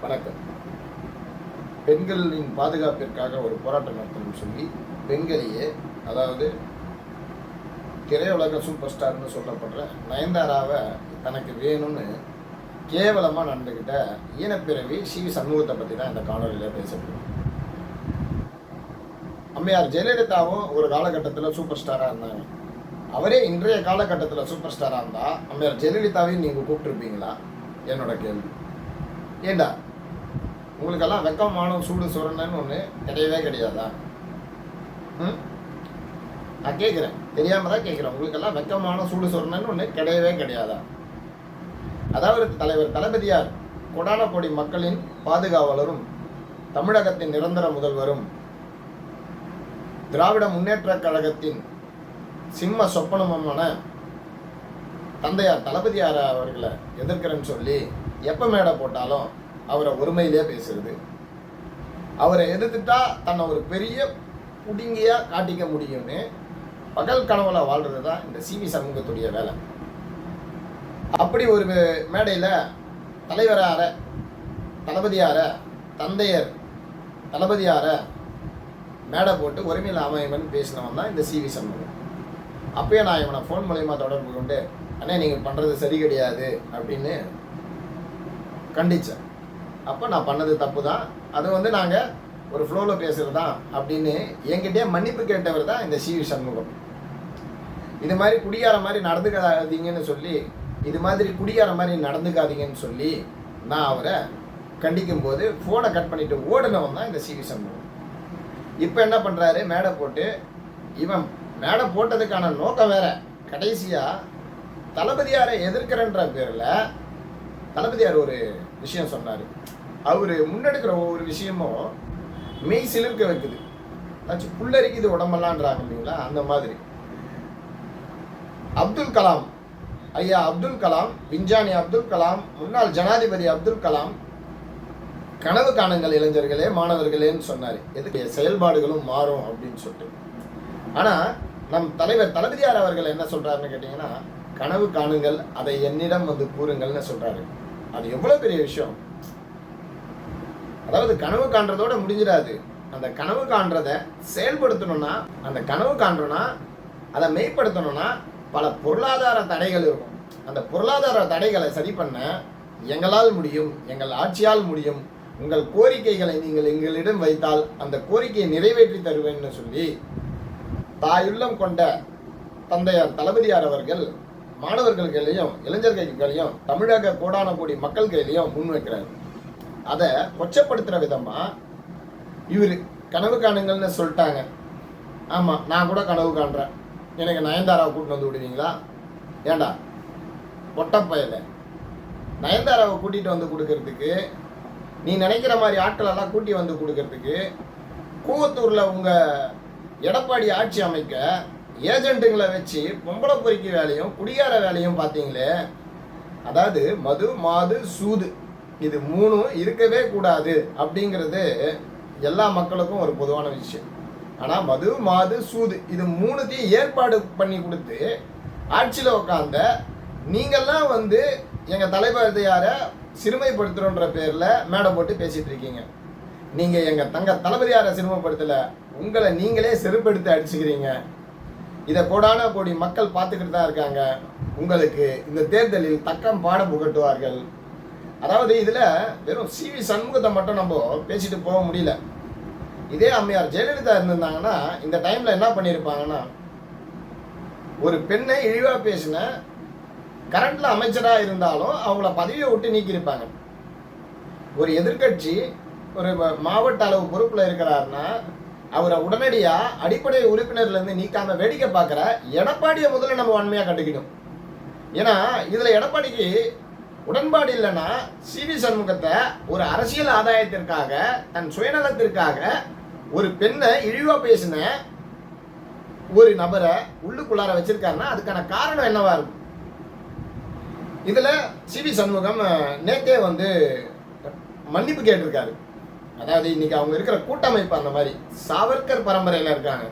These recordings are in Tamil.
வணக்கம். பெண்களின் பாதுகாப்பிற்காக ஒரு போராட்டம் நடத்தணும்னு சொல்லி பெண்களையே, அதாவது திரையுலக சூப்பர் ஸ்டார்னு சொல்லப்படுற நயன்தாராவை தனக்கு வேணும்னு கேவலமாக நடந்துக்கிட்ட ஈனப்பிறவி சி.வி. சண்முகத்தை பற்றி தான் இந்த காணொலியில் பேசப்படுது. அம்மையார் ஜெயலலிதாவும் ஒரு காலகட்டத்தில் சூப்பர் ஸ்டாராக இருந்தாங்க. அவரே இன்றைய காலகட்டத்தில் சூப்பர் ஸ்டாராக இருந்தால் அம்மையார் ஜெயலலிதாவையும் நீங்கள் கூப்பிட்டுருப்பீங்களா? என்னோட கேள்வி. ஏண்டா உங்களுக்கெல்லாம் வெக்கம் மானம் சூடு சுரணுன்னு ஒன்று கிடையவே கிடையாதா? நான் கேட்குறேன், தெரியாமல் தான் கேட்குறேன். உங்களுக்கெல்லாம் வெக்கம் மானம் சூடு சுரணுன்னு ஒன்று கிடையவே கிடையாதா? அதாவது தலைவர் தளபதியார் கோடான கோடி மக்களின் பாதுகாவலரும், தமிழகத்தின் நிரந்தர முதல்வரும், திராவிட முன்னேற்ற கழகத்தின் சிம்ம சொப்பனமான தந்தையார் தளபதியார் அவர்களை எதிர்க்கிறேன்னு சொல்லி எப்போ மேடை போட்டாலும் அவரை ஒருமையிலே பேசுறது, அவரை எதிர்த்துட்டா தன்னை ஒரு பெரிய புடுங்கியா காட்டிக்க முடியும்னு பகல் கனவுல வாழ்றது தான் இந்த சி.வி. சண்முகத்துடைய வேலை. அப்படி ஒரு மேடையில் தலைவரார தளபதியார தந்தையர் தளபதியார மேடை போட்டு ஒருமையில் அமையமன்னு பேசினவன் தான் இந்த சி.வி. சண்முகம். அப்பயே நான் இவனை ஃபோன் மூலயமா தொடர்பு கொண்டு, அண்ணே நீங்கள் பண்ணுறது சரி கிடையாது அப்படின்னு கண்டித்தேன். அப்போ நான் பண்ணது தப்பு தான், அது நாங்கள் ஒரு ஃப்ளோவில் பேசுகிறது தான் அப்படின்னு என்கிட்டே மன்னிப்பு கேட்டவர் தான் இந்த சி.வி. சண்முகம். இது மாதிரி குடியார மாதிரி நடந்துக்காதீங்கன்னு சொல்லி, இது மாதிரி குடியார மாதிரி நடந்துக்காதீங்கன்னு சொல்லி நான் அவரை கண்டிக்கும் போது ஃபோனை கட் பண்ணிட்டு ஓடினவன் தான் இந்த சி.வி. சண்முகம். இப்போ என்ன பண்ணுறாரு, மேடை போட்டு, இவன் மேடை போட்டதுக்கான நோக்கம் வேற. கடைசியாக தளபதியாரை எதிர்க்கிறன்ற பேரில் தளபதியார் ஒரு விஷயம் சொன்னார். அவர் முன்னெடுக்கிற ஒவ்வொரு விஷயமும் மெய் சிலிர்க்க வைக்குது, புல்லரிக்குது உடம்பெல்லான்றாங்க இல்லைங்களா? அந்த மாதிரி அப்துல் கலாம், ஐயா அப்துல் கலாம், விஞ்ஞானி அப்துல் கலாம், முன்னாள் ஜனாதிபதி அப்துல் கலாம் கனவு காணுங்கள் இளைஞர்களே, மாணவர்களேன்னு சொன்னார். எதுக்கு? செயல்பாடுகளும் மாறும் அப்படின்னு சொல்லிட்டு. ஆனால் நம் தலைவர் தளபதியார் அவர்கள் என்ன சொல்றாருன்னு கேட்டீங்கன்னா, கனவு காணுங்கள், அதை என்னிடம் கூறுங்கள்னு சொல்றாரு. அது எவ்வளவு பெரிய விஷயம். அதாவது கனவு காண்றதோட முடிஞ்சிடாது. அந்த கனவு காண்றதை செயல்படுத்தணும்னா, அந்த கனவு காண்றோம்னா அதை மெய்ப்படுத்தணும்னா பல பொருளாதார தடைகள் இருக்கும். அந்த பொருளாதார தடைகளை சரி பண்ண எங்களால் முடியும், எங்கள் ஆட்சியால் முடியும். உங்கள் கோரிக்கைகளை நீங்கள் எங்களிடம் வைத்தால் அந்த கோரிக்கையை நிறைவேற்றி தருவேன்னு சொல்லி தாயுள்ளம் கொண்ட தந்தையார் தளபதியார் அவர்கள் மாணவர்கள் கையிலையும் இளைஞர்கள் கையிலையும் தமிழக கோடான கோடி மக்கள் கையிலையும் முன்வைக்கிறார். அதை கொச்சப்படுத்துகிற விதமாக இவர் கனவு காணுங்கள்னு சொல்லிட்டாங்க. ஆமாம், நான் கூட கனவு காண்றேன். எனக்கு நயன்தாராவை கூட்டிட்டு வந்து விடுவீங்களா? ஏண்டா பொட்டப்பயல, நயன்தாராவை கூட்டிகிட்டு வந்து கொடுக்கறதுக்கு, நீ நினைக்கிற மாதிரி ஆட்களெல்லாம் கூட்டி வந்து கொடுக்கறதுக்கு கூவத்தூரில் உங்கள் எடப்பாடி ஆட்சி அமைக்க ஏஜென்ட்டுங்களை வச்சு பொம்பளை பொறிக்க வேலையும் குடியார வேலையும் பார்த்தீங்களே. அதாவது மது மாது சூது இது மூணும் இருக்கவே கூடாது அப்படிங்கிறது எல்லா மக்களுக்கும் ஒரு பொதுவான விஷயம். ஆனால் மது மாது சூது இது மூணுத்தையும் ஏற்பாடு பண்ணி கொடுத்து ஆட்சியில் உட்காந்த நீங்கள்லாம் எங்கள் தளபதியாரை சிறுமைப்படுத்துகிறோன்ற பேரில் மேடை போட்டு பேசிகிட்டு இருக்கீங்க. நீங்கள் எங்கள் தளபதியாரை சிறுமைப்படுத்தலை, உங்களை நீங்களே செருப்படுத்தி அடிச்சுக்கிறீங்க. இதை கோடான கோடி மக்கள் பார்த்துக்கிட்டு தான் இருக்காங்க. உங்களுக்கு இந்த தேர்தலில் தக்கம் பாடம் புகட்டுவார்கள். அதாவது இதில் வெறும் சி.வி. சண்முகத்தை மட்டும் நம்ம பேசிட்டு போக முடியல. இதே அம்மையார் ஜெயலலிதா இருந்திருந்தாங்கன்னா இந்த டைமில் என்ன பண்ணியிருப்பாங்கன்னா, ஒரு பெண்ணை இழிவாக பேசின கரண்ட்ல அமைச்சராக இருந்தாலும் அவங்கள பதவியை விட்டு நீக்கியிருப்பாங்க. ஒரு எதிர்கட்சி ஒரு மாவட்ட அளவு பொறுப்பில் இருக்கிறாருன்னா அவரை உடனடியாக அடிப்படை உறுப்பினர்லேருந்து நீக்காம வேடிக்கை பார்க்குற எடப்பாடியை முதல்ல நம்ம வன்மையாக கண்டுக்கணும். ஏன்னா இதில் எடப்பாடிக்கு உடன்பாடு இல்லைன்னா சி.வி. சண்முகத்தை ஒரு அரசியல் ஆதாயத்திற்காக, தன் சுயநலத்திற்காக ஒரு பெண்ணை இழிவாக பேசின ஒரு நபரை உள்ளுக்குள்ளார வச்சிருக்காருன்னா அதுக்கான காரணம் என்னவா இருக்கும்? இதில் சி.வி. சண்முகம் நேத்தே மன்னிப்பு கேட்டிருக்காரு. அதாவது இன்னைக்கு அவங்க இருக்கிற கூட்டமைப்பு அந்த மாதிரி சாவர்கர் பரம்பரையில் இருக்காங்க.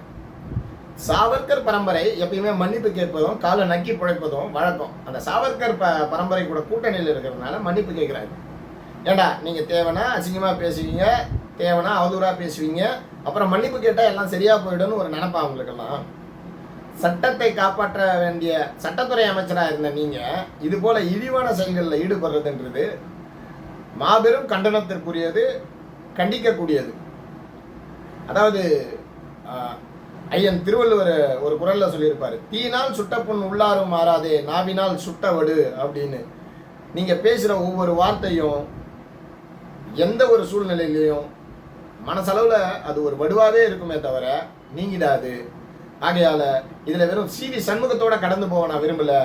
சாவர்கர் பரம்பரை எப்பயுமே மன்னிப்பு கேட்பதும் காலை நக்கி பிழைப்பதும் வழக்கம். அந்த சாவர்கர் பரம்பரை கூட கூட்டணியில் இருக்கிறதுனால மன்னிப்பு கேட்குறாரு. ஏண்டா நீங்கள் தேவைன்னா அசிங்கமாக பேசுவீங்க, தேவைன்னா அவதூறாக பேசுவீங்க, அப்புறம் மன்னிப்பு கேட்டால் எல்லாம் சரியாக போயிடும்னு ஒரு நினைப்பா அவங்களுக்கெல்லாம். சட்டத்தை காப்பாற்ற வேண்டிய சட்டத்துறை அமைச்சராக இருந்த நீங்கள் இது போல இழிவான செயல்களில் ஈடுபடுறதுன்றது மாபெரும் கண்டனத்திற்குரியது, கண்டிக்கக்கூடியது. அதாவது ஐயன் திருவள்ளுவர் ஒரு குறளில் சொல்லியிருப்பார், தீயினால் சுட்ட புண் உள்ளாரும் மாறாதே, நாவினால் சுட்ட வடு அப்படின்னு. நீங்கள் பேசுகிற ஒவ்வொரு வார்த்தையும் எந்த ஒரு சூழ்நிலையிலையும் மனசளவில் அது ஒரு வடுவாகவே இருக்குமே தவிர நீங்கிடாது. ஆகையால் இதில் வெறும் சிவி சண்முகத்தோட கடந்து போக நான் விரும்பலை.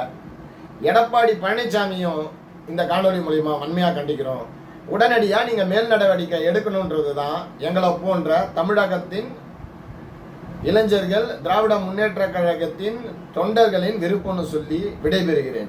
எடப்பாடி பழனிசாமியும் இந்த காணொலி மூலிமா வன்மையாக கண்டிக்கிறோம். உடனடியாக நீங்கள் மேல் நடவடிக்கை எடுக்கணுன்றது தான் எங்களை போன்ற தமிழகத்தின் இளைஞர்கள், திராவிட முன்னேற்ற கழகத்தின் தொண்டர்களின் விருப்பம்னு சொல்லி விடைபெறுகிறேன்.